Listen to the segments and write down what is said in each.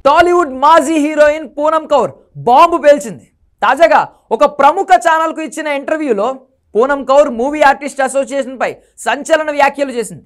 టాలీవుడ్ మాజీ heroine Poonam Kaur bomb పేల్చింది. తాజాగా ఒక ప్రముఖ ఛానల్కు ఇచ్చిన ఇంటర్వ్యూలో పూనం కౌర్ మూవీ ఆర్టిస్ట్ అసోసియేషన్పై సంచలన వ్యాఖ్యలు చేసింది.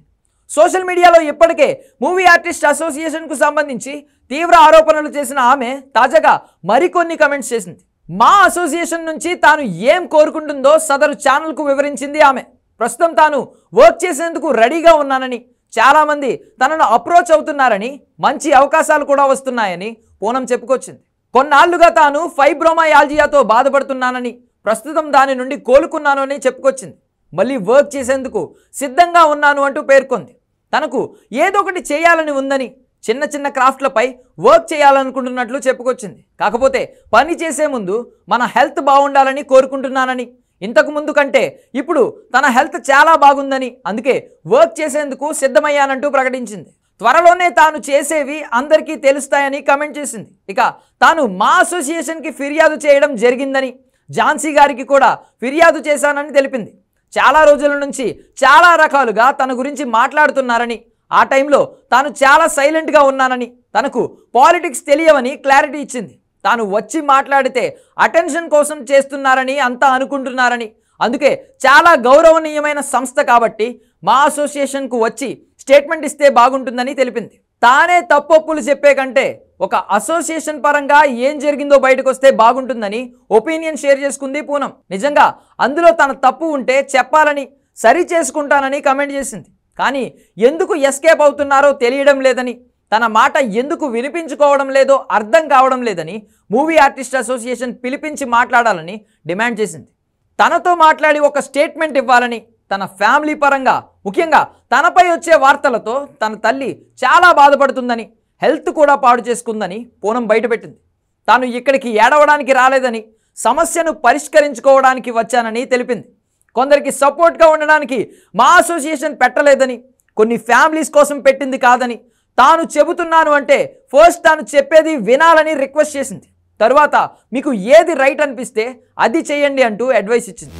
సోషల్ మీడియాలో ఇప్పటికే మూవీ ఆర్టిస్ట్ అసోసియేషన్కు సంబంధించి తీవ్ర ఆరోపణలు చేసిన ఆమె తాజాగా మరికొన్ని కమెంట్స్ చేసింది. మా అసోసియేషన్ నుంచి తాను ఏం కోరుకుంటుందో సదరు ఛానల్కు వివరించింది ఆమె. ప్రస్తుతం తాను వర్క్ చేసేందుకు రెడీగా ఉన్నానని, చాలామంది తనను అప్రోచ్ అవుతున్నారని, మంచి అవకాశాలు కూడా వస్తున్నాయని పూనం చెప్పుకొచ్చింది. కొన్నాళ్లుగా తాను ఫైబ్రోమయాల్జియాతో బాధపడుతున్నానని, ప్రస్తుతం దాని నుండి కోలుకున్నాను అని చెప్పుకొచ్చింది. మళ్ళీ వర్క్ చేసేందుకు సిద్ధంగా ఉన్నాను అంటూ పేర్కొంది. తనకు ఏదో ఒకటి చేయాలని ఉందని, చిన్న చిన్న క్రాఫ్ట్లపై వర్క్ చేయాలనుకుంటున్నట్లు చెప్పుకొచ్చింది. కాకపోతే పని చేసే ముందు మన హెల్త్ బాగుండాలని కోరుకుంటున్నానని, ఇంతకు ముందు కంటే ఇప్పుడు తన హెల్త్ చాలా బాగుందని, అందుకే వర్క్ చేసేందుకు సిద్ధమయ్యానంటూ ప్రకటించింది. త్వరలోనే తాను చేసేవి అందరికీ తెలుస్తాయని కమెంట్ చేసింది. ఇక తాను మా అసోసియేషన్కి ఫిర్యాదు చేయడం జరిగిందని, ఝాన్సీ గారికి కూడా ఫిర్యాదు చేశానని తెలిపింది. చాలా రోజుల నుంచి చాలా రకాలుగా తన గురించి మాట్లాడుతున్నారని, ఆ టైంలో తాను చాలా సైలెంట్గా ఉన్నానని, తనకు పాలిటిక్స్ తెలియవని క్లారిటీ ఇచ్చింది. తాను వచ్చి మాట్లాడితే అటెన్షన్ కోసం చేస్తున్నారని అంతా అనుకుంటున్నారని, అందుకే చాలా గౌరవనీయమైన సంస్థ కాబట్టి మా అసోసియేషన్కు వచ్చి స్టేట్మెంట్ ఇస్తే బాగుంటుందని తెలిపింది. తానే తప్పొప్పులు చెప్పే కంటే ఒక అసోసియేషన్ పరంగా ఏం జరిగిందో బయటకు వస్తే బాగుంటుందని ఒపీనియన్ షేర్ చేసుకుంది పూనం. నిజంగా అందులో తన తప్పు ఉంటే చెప్పాలని, సరి చేసుకుంటానని కమెంట్ చేసింది. కానీ ఎందుకు ఎస్కేప్ అవుతున్నారో తెలియడం లేదని, తన మాట ఎందుకు వినిపించుకోవడం లేదో అర్థం కావడం లేదని మూవీ ఆర్టిస్ట్ అసోసియేషన్ పిలిపించి మాట్లాడాలని డిమాండ్ చేసింది. తనతో మాట్లాడి ఒక స్టేట్మెంట్ ఇవ్వాలని, తన ఫ్యామిలీ పరంగా ముఖ్యంగా తనపై వచ్చే వార్తలతో తన తల్లి చాలా బాధపడుతుందని, హెల్త్ కూడా పాడు చేసుకుందని పూనం బయటపెట్టింది. తాను ఇక్కడికి ఏడవడానికి రాలేదని, సమస్యను పరిష్కరించుకోవడానికి వచ్చానని తెలిపింది. కొందరికి సపోర్ట్గా ఉండడానికి మా అసోసియేషన్ పెట్టలేదని, కొన్ని ఫ్యామిలీస్ కోసం పెట్టింది కాదని, తాను చెబుతున్నాను అంటే ఫస్ట్ తాను చెప్పేది వినాలని రిక్వెస్ట్ చేసింది. తరువాత మీకు ఏది రైట్ అనిపిస్తే అది చేయండి అంటూ అడ్వైస్ ఇచ్చింది.